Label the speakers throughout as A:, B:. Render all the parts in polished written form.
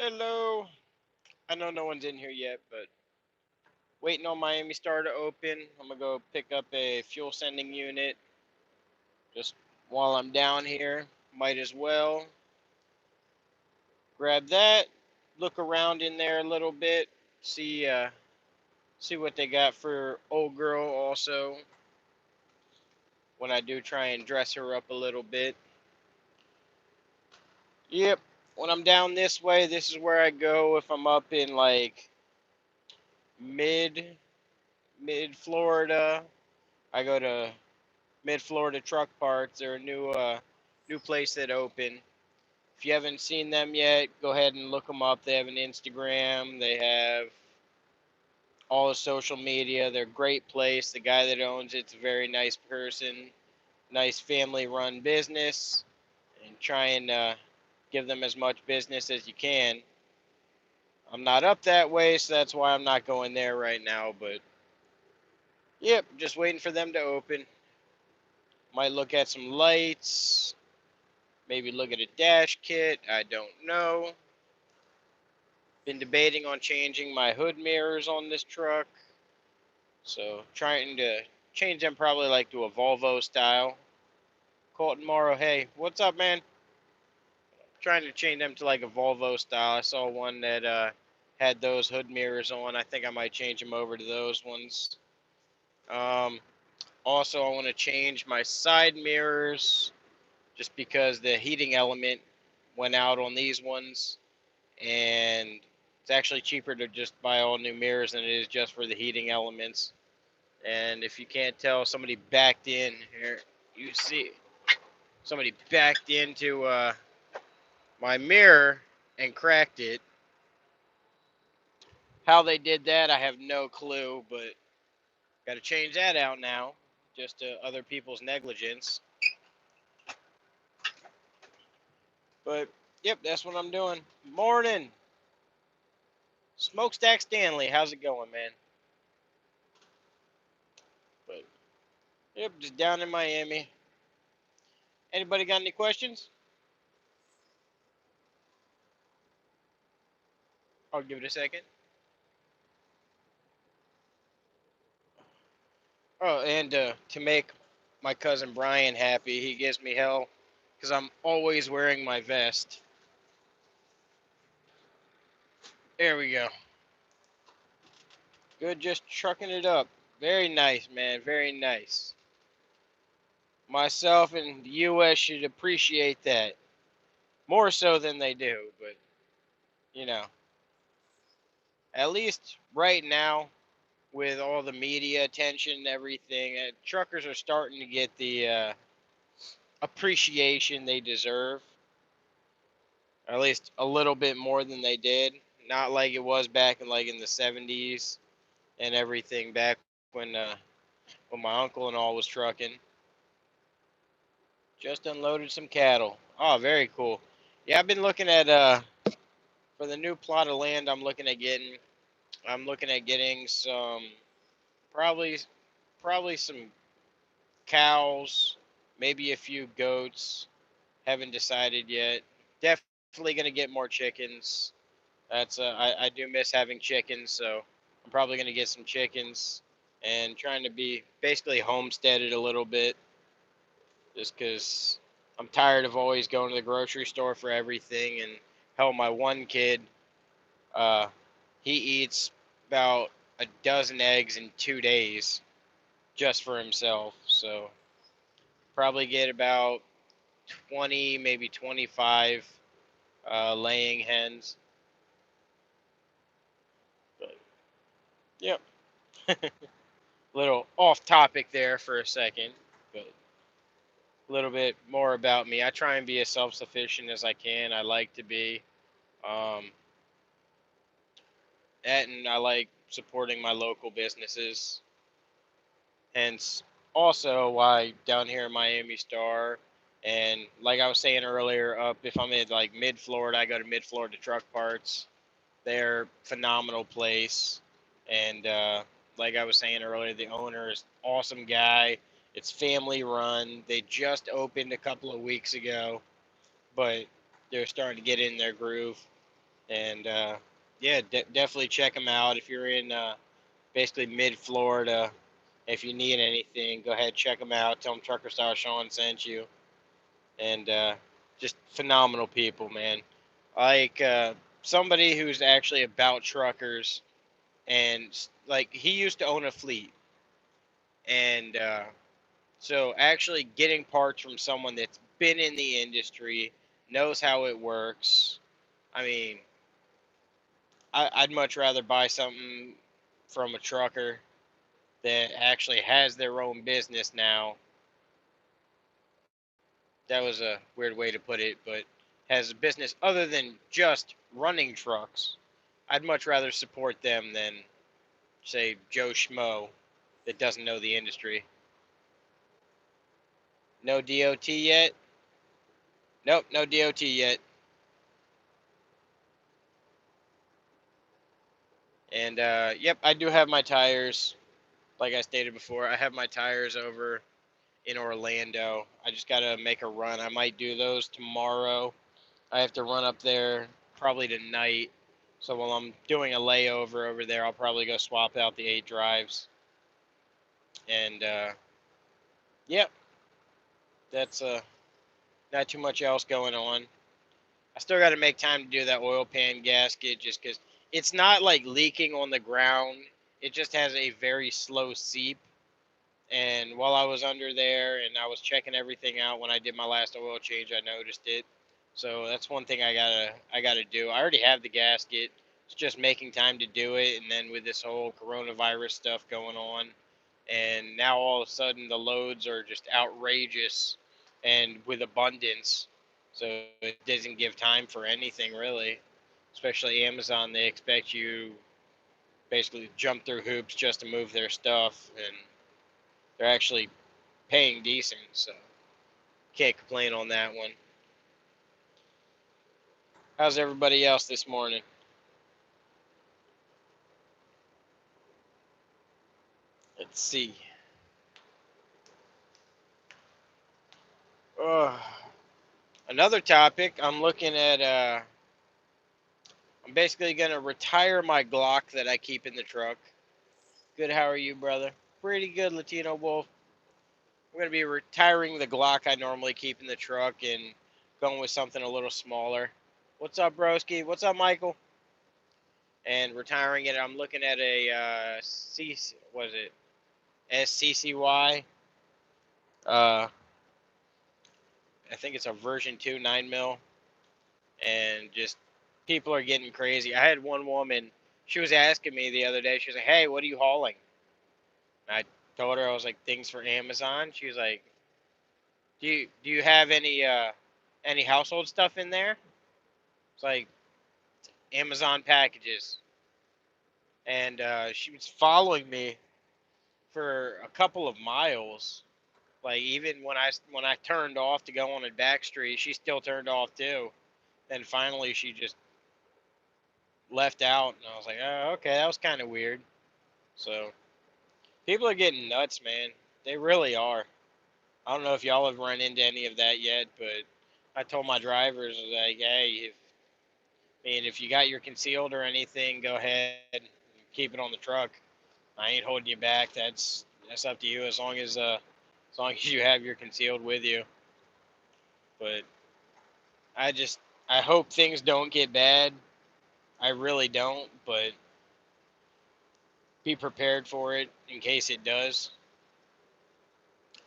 A: Hello. I know no one's in here yet, but waiting on Miami Star to open. I'm gonna go pick up a fuel sending unit just while I'm down here. Might as well grab that, look around in there a little bit, see what they got for old girl also when I do try and dress her up a little bit. Yep. When I'm down this way, this is where I go if I'm up in like mid mid Florida. I go to Mid Florida Truck Parts. They're a new place that opened. If you haven't seen them yet, go ahead and look them up. They have an Instagram. They have all the social media. They're a great place. The guy that owns it's a very nice person. Nice family-run business, and try and give them as much business as you can. I'm not up that way, so that's why I'm not going there right now. But yep, just waiting for them to open. Might look at some lights. Maybe look at a dash kit. I don't know. Been debating on changing my hood mirrors on this truck. So trying to change them probably like to a Volvo style. Colton Morrow, hey, what's up, man? Trying to change them to like a Volvo style. I saw one that had those hood mirrors on. I think I might change them over to those ones. Um, Also, I want to change my side mirrors just because the heating element went out on these ones, and it's actually cheaper to just buy all new mirrors than it is just for the heating elements. And if you can't tell, somebody backed in here. You see, somebody backed into my mirror and cracked it. How they did that, I have no clue, but got to change that out now, just to other people's negligence. But yep, that's what I'm doing. Morning, Smokestack Stanley. How's it going, man? But yep, just down in Miami. Anybody got any questions? I'll give it a second. Oh, and to make my cousin Brian happy, he gives me hell because I'm always wearing my vest. There we go. Good, just trucking it up. Very nice, man. Very nice. Myself and the U.S. should appreciate that more so than they do, but you know, at least right now with all the media attention and everything, truckers are starting to get the appreciation they deserve, or at least a little bit more than they did. Not like it was back in the 70s and everything back when my uncle and all was trucking. Just unloaded some cattle. Oh, very cool. Yeah, I've been looking at for the new plot of land I'm looking at getting some probably probably some cows, maybe a few goats. Haven't decided yet. Definitely gonna get more chickens. I do miss having chickens, so I'm probably gonna get some chickens and trying to be basically homesteaded a little bit, just because I'm tired of always going to the grocery store for everything. And hell, my one kid, uh, he eats about a dozen eggs in 2 days just for himself. So probably get about 20, maybe 25 laying hens. But yep, little off topic there for a second, but a little bit more about me. I try and be as self sufficient as I can. I like to be. Um, and I like supporting my local businesses. Hence, also why down here in Miami Star, and like I was saying earlier, up if I'm in like mid Florida, I go to Mid Florida Truck Parts. They're phenomenal place, and like I was saying earlier, the owner is awesome guy. It's family run. They just opened a couple of weeks ago, but they're starting to get in their groove. And yeah, definitely check them out if you're in basically mid Florida. If you need anything, go ahead, check them out. Tell them Trucker Style Sean sent you. And just phenomenal people, man. Like somebody who's actually about truckers, and like he used to own a fleet, and so actually getting parts from someone that's been in the industry, knows how it works. I mean, I'd much rather buy something from a trucker that actually has their own business now. That was a weird way to put it, but has a business other than just running trucks. I'd much rather support them than, say, Joe Schmo that doesn't know the industry. No DOT yet? Nope, no DOT yet. And yep, I do have my tires. Like I stated before, I have my tires over in Orlando. I just got to make a run. I might do those tomorrow. I have to run up there probably tonight. So while I'm doing a layover over there, I'll probably go swap out the 8 drives. And yep, that's not too much else going on. I still got to make time to do that oil pan gasket just because it's not like leaking on the ground. It just has a very slow seep. And while I was under there and I was checking everything out when I did my last oil change, I noticed it. So that's one thing I gotta do. I already have the gasket. It's just making time to do it. And then with this whole coronavirus stuff going on, and now all of a sudden the loads are just outrageous and with abundance. So it doesn't give time for anything really. Especially Amazon, they expect you basically to jump through hoops just to move their stuff, and they're actually paying decent, so can't complain on that one. How's everybody else this morning? Let's see. Uh, Another topic. I'm looking at. I'm basically gonna retire my Glock that I keep in the truck. Good. How are you, brother? Pretty good, Latino Wolf. I'm gonna be retiring the Glock I normally keep in the truck and going with something a little smaller. What's up, broski? What's up, Michael? And retiring it. I'm looking at a Was it SCCY? Uh, I think it's a version 2 9 mil, and just people are getting crazy. I had one woman, she was asking me the other day, she was like, "Hey, what are you hauling?" And I told her I was like, "Things for Amazon." She was like, "Do you have any household stuff in there?" It's like Amazon packages, and she was following me for a couple of miles. Like even when I turned off to go on a back street, she still turned off too. Then finally she just left out, and I was like, oh, okay, that was kind of weird. So people are getting nuts, man. They really are. I don't know if y'all have run into any of that yet, but I told my drivers like, hey, if you got your concealed or anything, go ahead and keep it on the truck. I ain't holding you back. That's up to you as long as you have your concealed with you. But I just I hope things don't get bad. I really don't, but be prepared for it in case it does.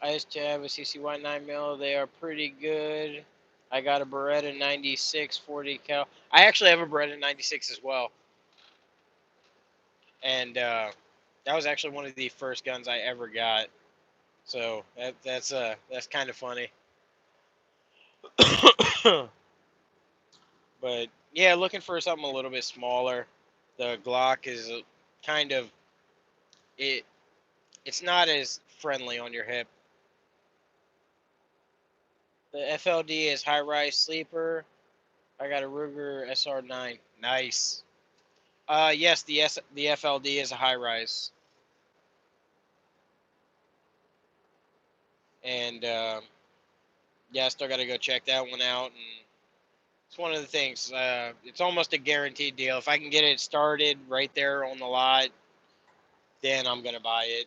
A: I used to have a CCY 9 mil. They are pretty good. I got a Beretta 96 40 cal. I actually have a Beretta 96 as well, and that was actually one of the first guns I ever got. So that's kind of funny. But yeah, looking for something a little bit smaller. The Glock is kind of it. It's not as friendly on your hip. The FLD is high rise sleeper. I got a Ruger SR9. Nice. Yes, the FLD is a high rise, and yeah, I still got to go check that one out and It's one of the things. It's almost a guaranteed deal. If I can get it started right there on the lot, then I'm gonna buy it.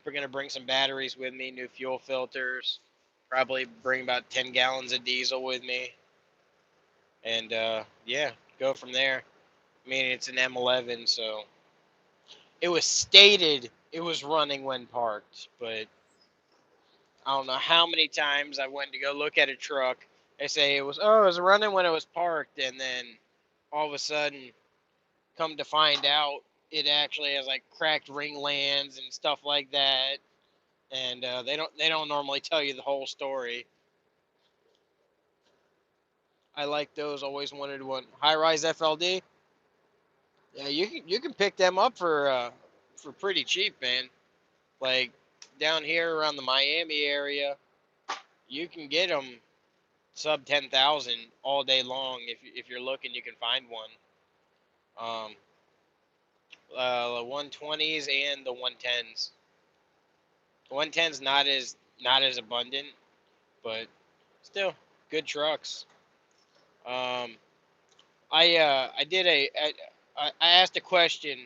A: We're gonna bring some batteries with me, new fuel filters, probably bring about 10 gallons of diesel with me, and yeah, go from there. I mean, it's an M11, so it was stated it was running when parked, but I don't know how many times I went to go look at a truck. They say it was running when it was parked, and then all of a sudden, come to find out, it actually has like cracked ring lands and stuff like that. And they don't normally tell you the whole story. I like those. Always wanted one. High rise FLD. Yeah, you can pick them up for pretty cheap, man. Like down here around the Miami area, you can get them sub 10,000 all day long. If you're looking, you can find one. Um, the 120s and the 110s. The 110s not as abundant, but still good trucks. Um, I did I asked a question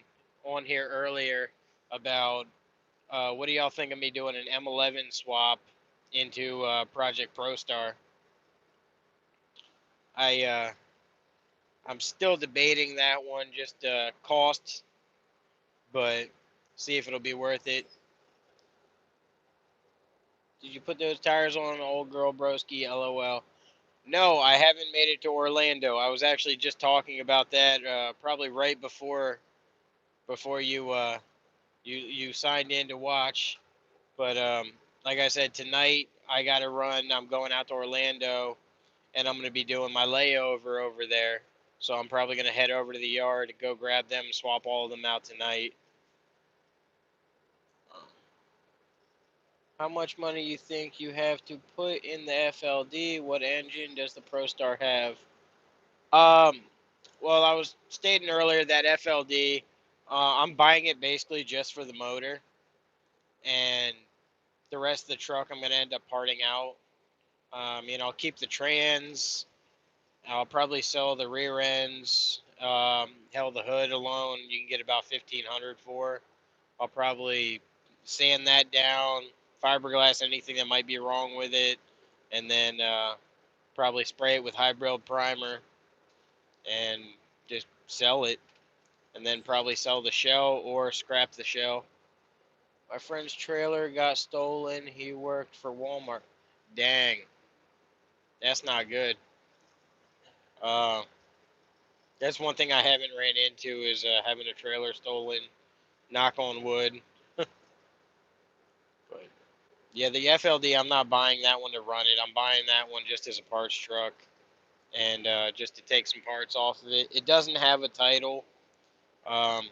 A: on here earlier about what do y'all think of me doing an M11 swap into Project ProStar. I I'm still debating that one, just cost, but see if it'll be worth it. Did you put those tires on, old girl broski? LOL. No, I haven't made it to Orlando. I was actually just talking about that probably right before you signed in to watch. But like I said, tonight I got to run. I'm going out to Orlando, and I'm going to be doing my layover over there. So I'm probably going to head over to the yard to go grab them, swap all of them out tonight. How much money you think you have to put in the FLD? What engine does the ProStar have? Um, well, I was stating earlier that FLD, I'm buying it basically just for the motor, and the rest of the truck I'm going to end up parting out. I'll keep the trans. I'll probably sell the rear ends. Hell, the hood alone you can get about 1,500 for. I'll probably sand that down, fiberglass anything that might be wrong with it, and then probably spray it with hybrid primer and just sell it, and then probably sell the shell or scrap the shell. My friend's trailer got stolen. He worked for Walmart. Dang, that's not good. Uh, that's one thing I haven't ran into is having a trailer stolen. Knock on wood. But yeah, the FLD, I'm not buying that one to run it. I'm buying that one just as a parts truck and just to take some parts off of it. It doesn't have a title. Um,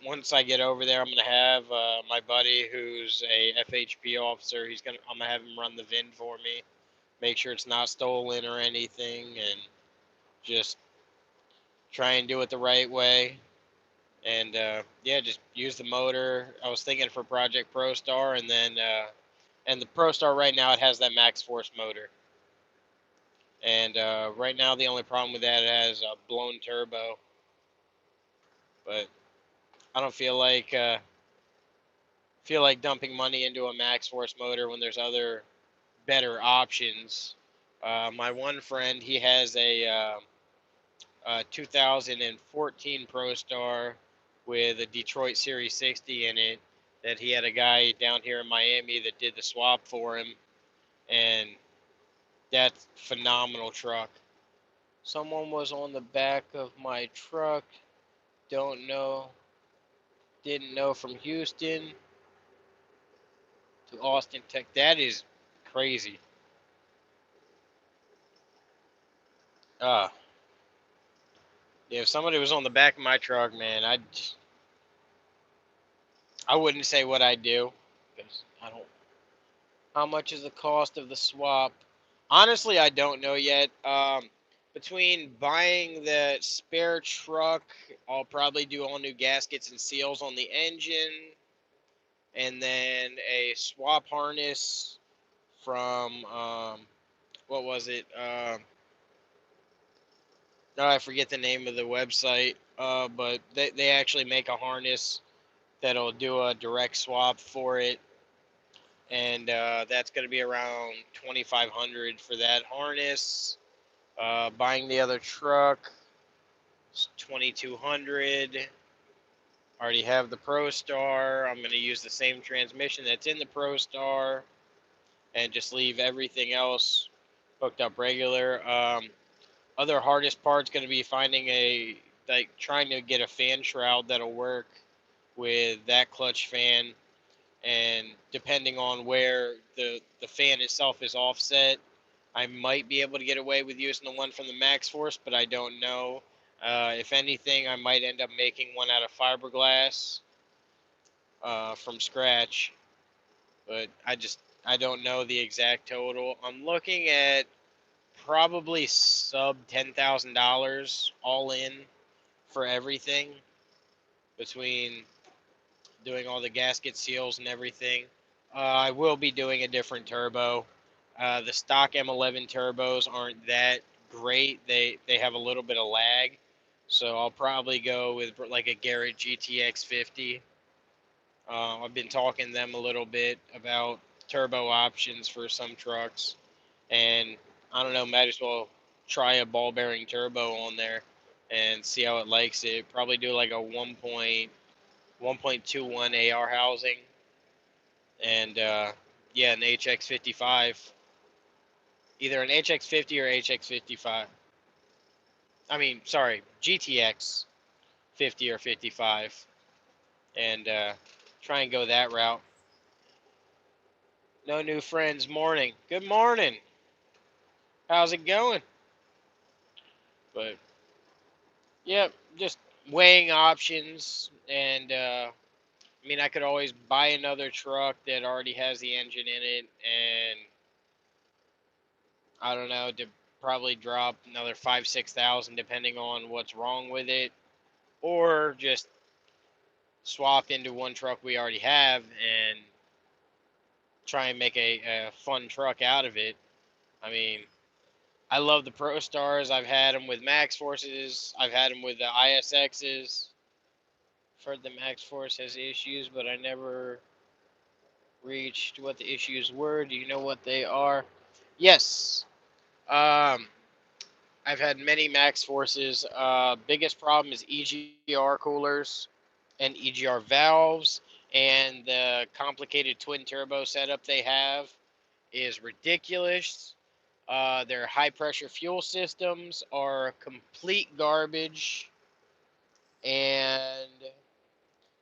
A: once I get over there, I'm gonna have my buddy who's a FHP officer. I'm gonna have him run the VIN for me, make sure it's not stolen or anything, and just try and do it the right way. And yeah, just use the motor. I was thinking for Project ProStar, and the ProStar right now it has that Max Force motor. And right now the only problem with that it has a blown turbo. But I don't feel like dumping money into a Max Force motor when there's other better options. My one friend, he has a 2014 ProStar with a Detroit Series 60 in it that he had a guy down here in Miami that did the swap for him, and that's phenomenal truck. Someone was on the back of my truck. Don't know, didn't know from Houston to Austin, Tech. That is crazy. Uh, yeah, if somebody was on the back of my truck, man, I wouldn't say what I do because I don't. How much is the cost of the swap? Honestly, I don't know yet. Between buying the spare truck, I'll probably do all new gaskets and seals on the engine, and then a swap harness from what was it? No, I forget the name of the website. But they actually make a harness that'll do a direct swap for it, and that's going to be around 2,500 for that harness. Buying the other truck, 2,200. Already have the Pro Star. I'm going to use the same transmission that's in the Pro Star, and just leave everything else hooked up regular. Other hardest part's going to be finding trying to get a fan shroud that'll work with that clutch fan, and depending on where the fan itself is offset, I might be able to get away with using the one from the Max Force, but I don't know. If anything, I might end up making one out of fiberglass from scratch, but I don't know the exact total. I'm looking at probably sub $10,000 all in for everything, between doing all the gasket seals and everything. I will be doing a different turbo. The stock M11 turbos aren't that great. They have a little bit of lag, so I'll probably go with like a Garrett GTX 50. I've been talking to them a little bit about turbo options for some trucks, and I don't know, might as well try a ball bearing turbo on there and see how it likes it. Probably do like a 1.21 AR housing, and yeah, an HX55, either an HX50 or HX55. I mean, sorry, GTX 50 or 55, and try and go that route. No new friends. Morning. Good morning. How's it going? But yeah, just weighing options, and I mean, I could always buy another truck that already has the engine in it, and I don't know, to probably drop another 5-6 thousand depending on what's wrong with it, or just swap into one truck we already have and try and make a fun truck out of it. I mean, I love the Pro Stars. I've had them with Max Forces. I've had them with the ISXs. I've heard the Max Force has issues, but I never reached what the issues were. Do you know what they are? Yes. Um, I've had many Max Forces. Biggest problem is EGR coolers and EGR valves, and the complicated twin turbo setup they have is ridiculous. Their high pressure fuel systems are complete garbage, and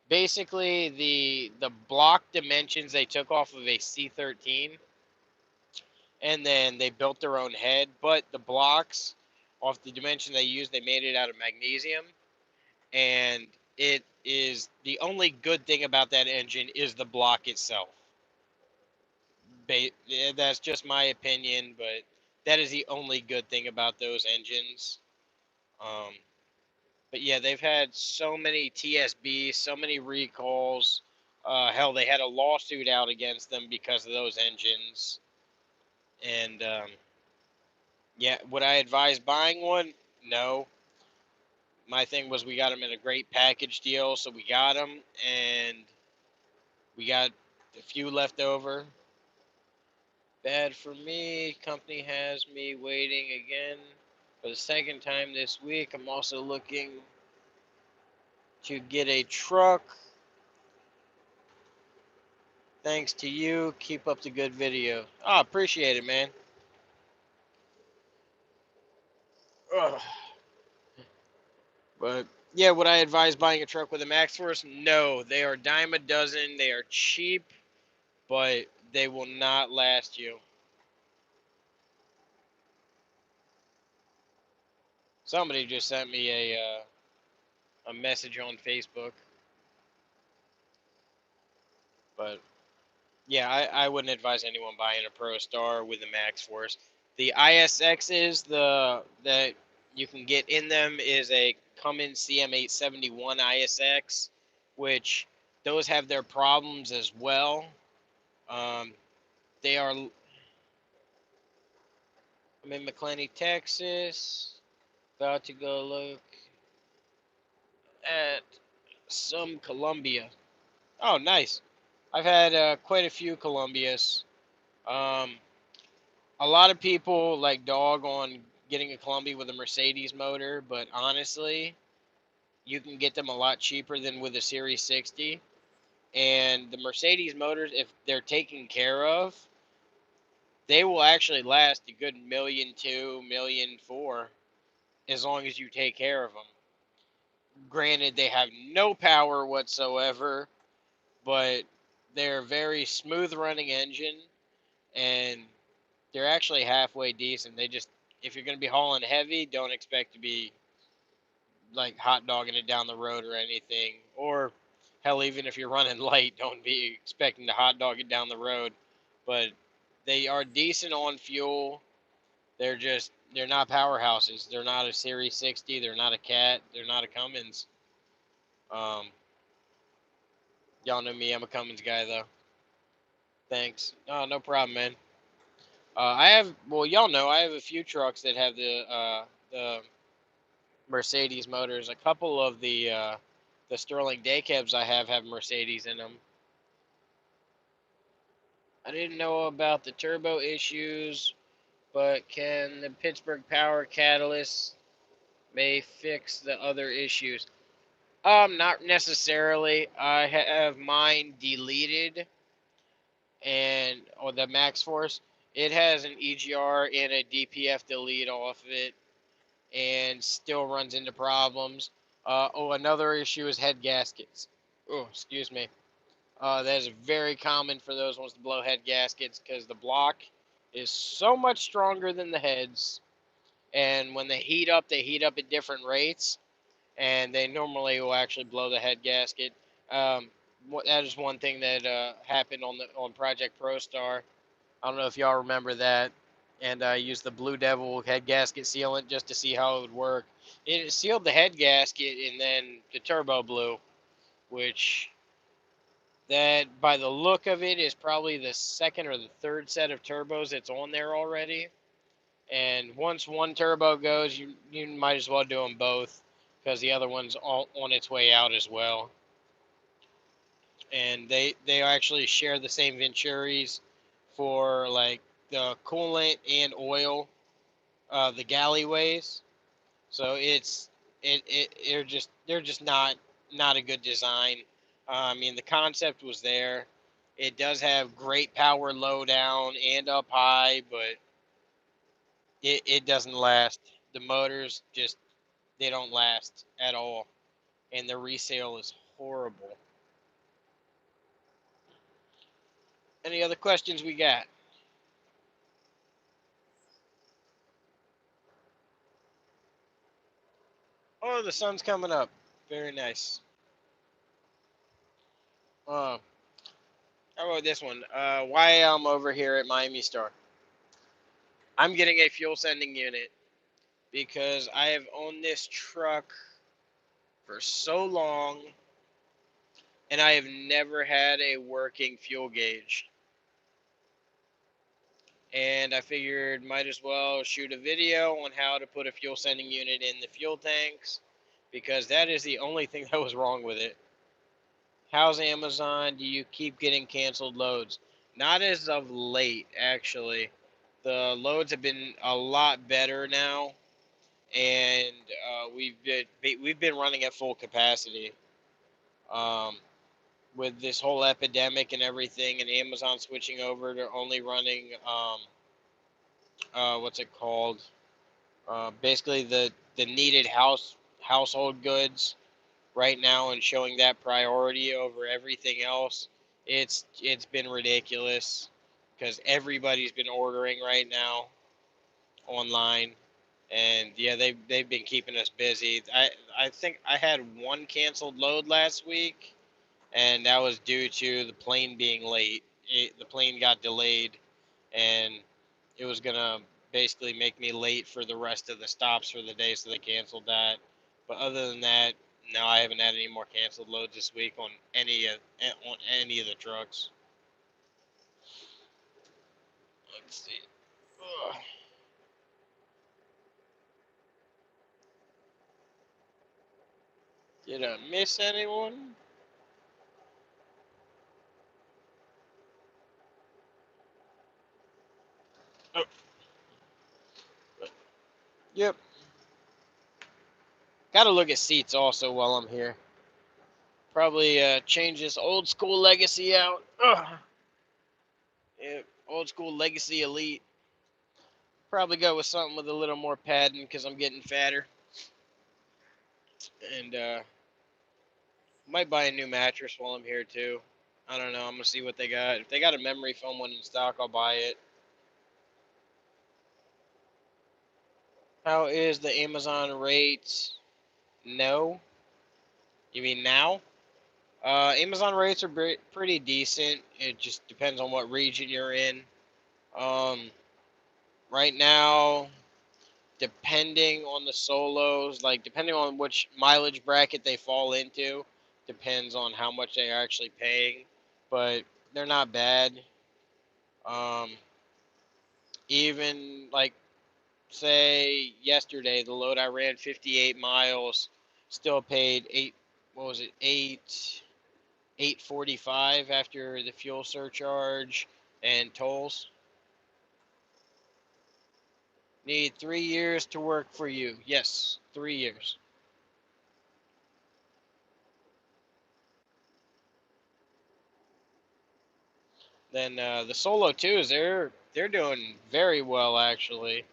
A: basically the block dimensions they took off of a C13, and then they built their own head, but the blocks off the dimension they used, they made it out of magnesium, and it is the only good thing about that engine is the block itself. That's just my opinion, but that is the only good thing about those engines. Um, but yeah, they've had so many TSBs, so many recalls. Hell, they had a lawsuit out against them because of those engines. And yeah, would I advise buying one? No. My thing was we got them in a great package deal, so we got them, and we got a few left over. Bad for me. Company has me waiting again for the second time this week. I'm also looking to get a truck. Thanks to you. Keep up the good video. Oh, appreciate it, man. Ugh. But yeah, would I advise buying a truck with a Max Force? No, they are dime a dozen. They are cheap, but they will not last you. Somebody just sent me a message on Facebook, but yeah, I wouldn't advise anyone buying a Pro Star with a Max Force. The ISXs, the that you can get in them is a Cummins CM871 ISX, which those have their problems as well. Um, they are I'm in McClenny, Texas. About to go look at some Columbia. Oh, nice. I've had quite a few Columbias. Um, a lot of people like dog on getting a Columbia with a Mercedes motor, but honestly, you can get them a lot cheaper than with a Series 60. And the Mercedes motors, if they're taken care of, they will actually last a good million two, million four, as long as you take care of them. Granted, they have no power whatsoever, but they're a very smooth running engine, and they're actually halfway decent. They just, if you're going to be hauling heavy, don't expect to be like hot dogging it down the road or anything. Or hell, even if you're running light, don't be expecting to hot dog it down the road. But they are decent on fuel. They're not powerhouses. They're not a Series 60. They're not a Cat. They're not a Cummins. Um, y'all know me. I'm a Cummins guy though. Thanks. Oh, no problem, man. I have, well, y'all know I have a few trucks that have the Mercedes motors. A couple of the Sterling day cabs I have Mercedes in them. I didn't know about the turbo issues, but can the Pittsburgh Power Catalyst may fix the other issues? Not necessarily. I have mine deleted, and or the Max Force. It has an EGR and a DPF delete off of it, and still runs into problems. Another issue is head gaskets. Oh, excuse me. That is very common for those ones to blow head gaskets because the block is so much stronger than the heads. And when they heat up at different rates, and they normally will actually blow the head gasket. Um, that is one thing that happened on Project ProStar. I don't know if y'all remember that. And I used the Blue Devil head gasket sealant just to see how it would work. It sealed the head gasket, and then the turbo blew, which that by the look of it is probably the second or the third set of turbos that's on there already. And once one turbo goes, you might as well do them both because the other one's all on its way out as well. And they actually share the same venturis for like the coolant and oil, the galleyways. So they're just not a good design. I mean, the concept was there. It does have great power low down and up high, but it doesn't last. The motors just they don't last at all, and the resale is horrible. Any other questions we got? Oh, the sun's coming up. Very nice. Uh, how about this one? Why I'm over here at Miami Star. I'm getting a fuel sending unit because I have owned this truck for so long and I have never had a working fuel gauge. And I figured might as well shoot a video on how to put a fuel sending unit in the fuel tanks because that is the only thing that was wrong with it. How's Amazon? Do you keep getting canceled loads? Not as of late, actually. The loads have been a lot better now, and we've been running at full capacity. Um, with this whole epidemic and everything, and Amazon switching over to only running what's it called? Basically the needed household goods right now, and showing that priority over everything else. It's been ridiculous because everybody's been ordering right now online, and yeah, they've been keeping us busy. I think I had one canceled load last week, and that was due to the plane being late. The plane got delayed, and it was gonna basically make me late for the rest of the stops for the day, so they canceled that. But other than that, no, I haven't had any more canceled loads this week on any of the trucks. Let's see. Ugh. Did I miss anyone? Oh, yep. Gotta look at seats also while I'm here. Probably change this old school legacy out. Ugh. Yep, old school legacy elite. Probably go with something with a little more padding because I'm getting fatter. And might buy a new mattress while I'm here too. I don't know. I'm gonna see what they got. If they got a memory foam one in stock, I'll buy it. How is the Amazon rates? No. You mean now? Amazon rates are pretty decent. It just depends on what region you're in. Um, right now, depending on the solos, like depending on which mileage bracket they fall into, depends on how much they are actually paying. But they're not bad. Um, even like say yesterday, the load I ran 58 miles, still paid eight. What was it? 845 after the fuel surcharge and tolls. Need 3 years to work for you. Yes, 3 years. Then the Solo 2s, they're doing very well actually.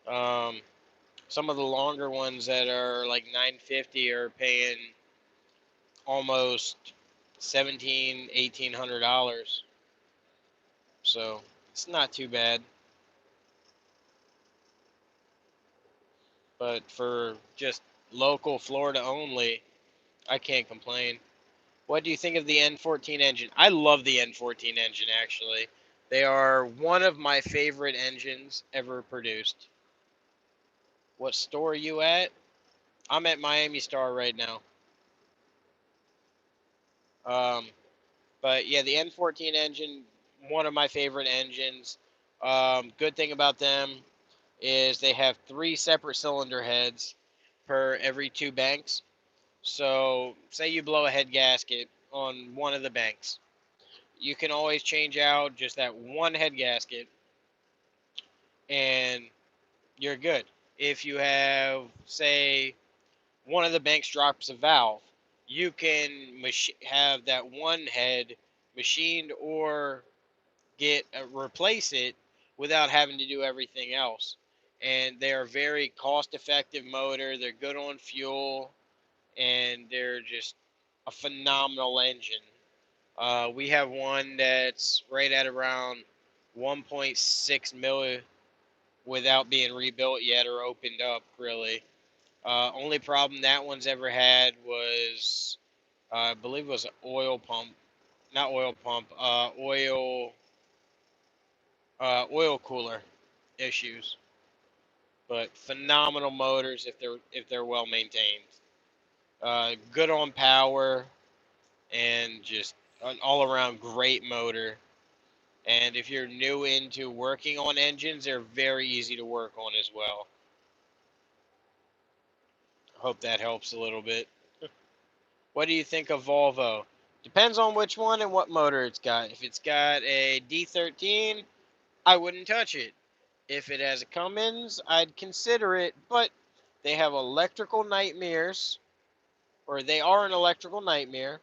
A: Um, some of the longer ones that are like 950 are paying almost 1800 dollars. So it's not too bad. But for just local Florida only, I can't complain. What do you think of the N14 engine? I love the N14 engine, actually. They are one of my favorite engines ever produced. What store are you at? I'm at Miami Star right now. Um, but yeah, the N14 engine, one of my favorite engines. Good thing about them is they have 3 separate cylinder heads per every 2 banks. So, say you blow a head gasket on one of the banks, you can always change out just that one head gasket and you're good. If you have, say, one of the banks drops a valve, you can have that one head machined or replace it without having to do everything else. And they're a very cost-effective motor. They're good on fuel, and they're just a phenomenal engine. We have one that's right at around 1.6 million without being rebuilt yet or opened up, really. Only problem that one's ever had was, I believe it was an oil pump, not oil pump, oil cooler issues. But phenomenal motors if they're well maintained. Good on power and just an all around great motor. And if you're new into working on engines, they're very easy to work on as well. I hope that helps a little bit. What do you think of Volvo? Depends on which one and what motor it's got. If it's got a D13, I wouldn't touch it. If it has a Cummins, I'd consider it, but they have electrical nightmares, or they are an electrical nightmare,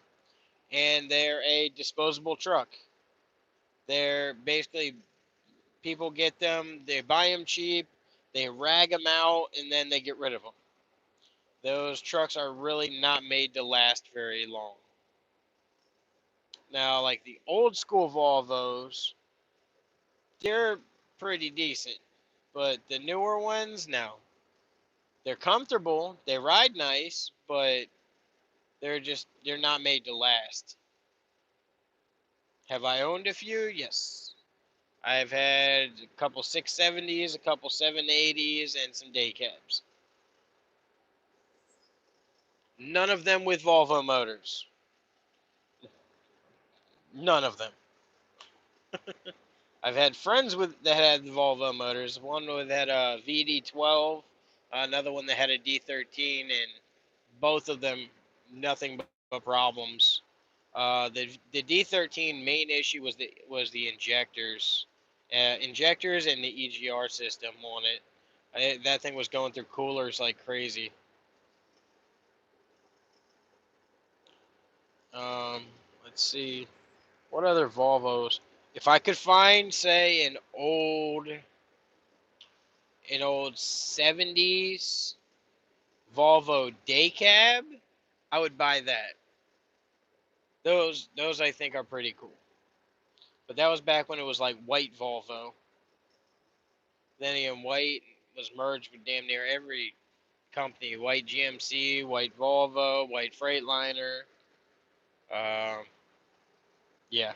A: and they're a disposable truck. They're basically, people get them, they buy them cheap, they rag them out, and then they get rid of them. Those trucks are really not made to last very long. Now, like the old school Volvos, they're pretty decent, but the newer ones, no. They're comfortable, they ride nice, but they're not made to last. Have I owned a few? Yes. I've had a couple 670s, a couple 780s, and some day cabs. None of them with Volvo motors. None of them. I've had friends that had Volvo motors. One that had a VD12, another one that had a D13, and both of them. nothing but problems. The D13 main issue was the injectors and the EGR system on it. That thing was going through coolers like crazy. Um, let's see, what other Volvos? If I could find, say, an old '70s Volvo day cab, I would buy that. Those I think are pretty cool. But that was back when it was like white Volvo. Then again, white was merged with damn near every company: white GMC, white Volvo, white Freightliner. Um, yeah.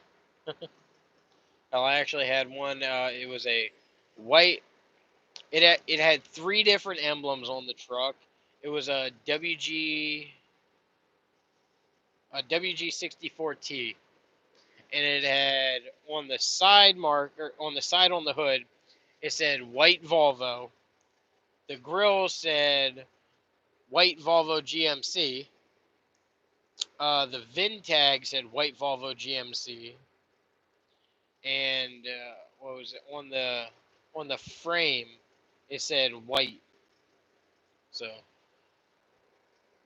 A: Well, I actually had one. It was a white. It had three different emblems on the truck. It was a WG64T, and it had on the side marker on the side on the hood. It said white Volvo. The grill said white Volvo GMC. The VIN tag said white Volvo GMC, and what was it on the frame? It said white. So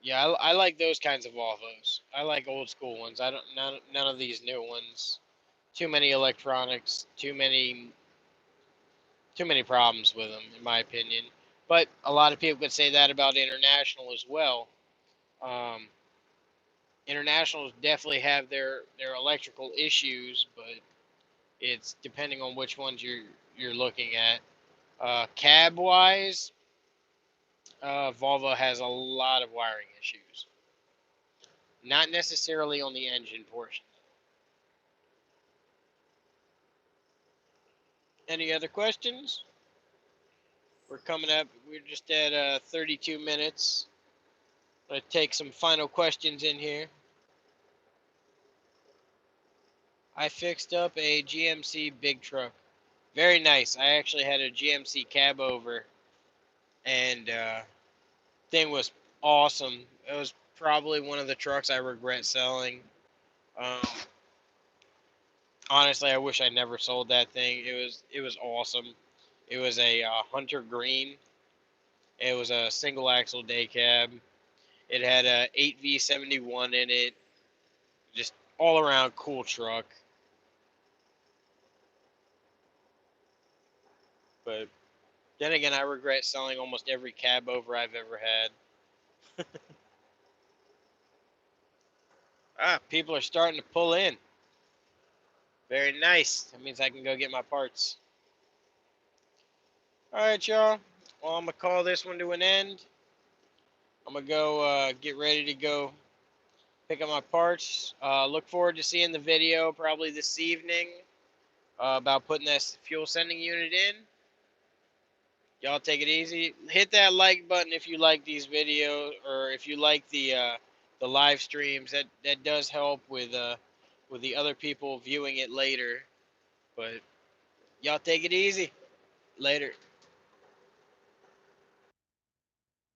A: yeah, I like those kinds of Volvos. I like old school ones. I don't none of these new ones. Too many electronics. Too many problems with them, in my opinion. But a lot of people could say that about International as well. Um, Internationals definitely have their electrical issues, but it's depending on which ones you're looking at. Cab wise, Volvo has a lot of wiring issues. Not necessarily on the engine portion. Any other questions? We're coming up. We're just at 32 minutes. I'm gonna take some final questions in here. I fixed up a GMC big truck. Very nice. I actually had a GMC cab over, and thing was awesome. It was probably one of the trucks I regret selling. Um, Honestly, I wish I never sold that thing. It was awesome. It was a Hunter Green. It was a single axle day cab. It had a 8V71 in it. Just all around cool truck. But then again, I regret selling almost every cab over I've ever had. People are starting to pull in. Very nice. That means I can go get my parts. All right, y'all. Well, I'm gonna call this one to an end. I'm gonna go get ready to go pick up my parts. Look forward to seeing the video probably this evening about putting this fuel sending unit in. Y'all take it easy. Hit that like button if you like these videos, or if you like the live streams. That does help with the other people viewing it later. But y'all take it easy. Later.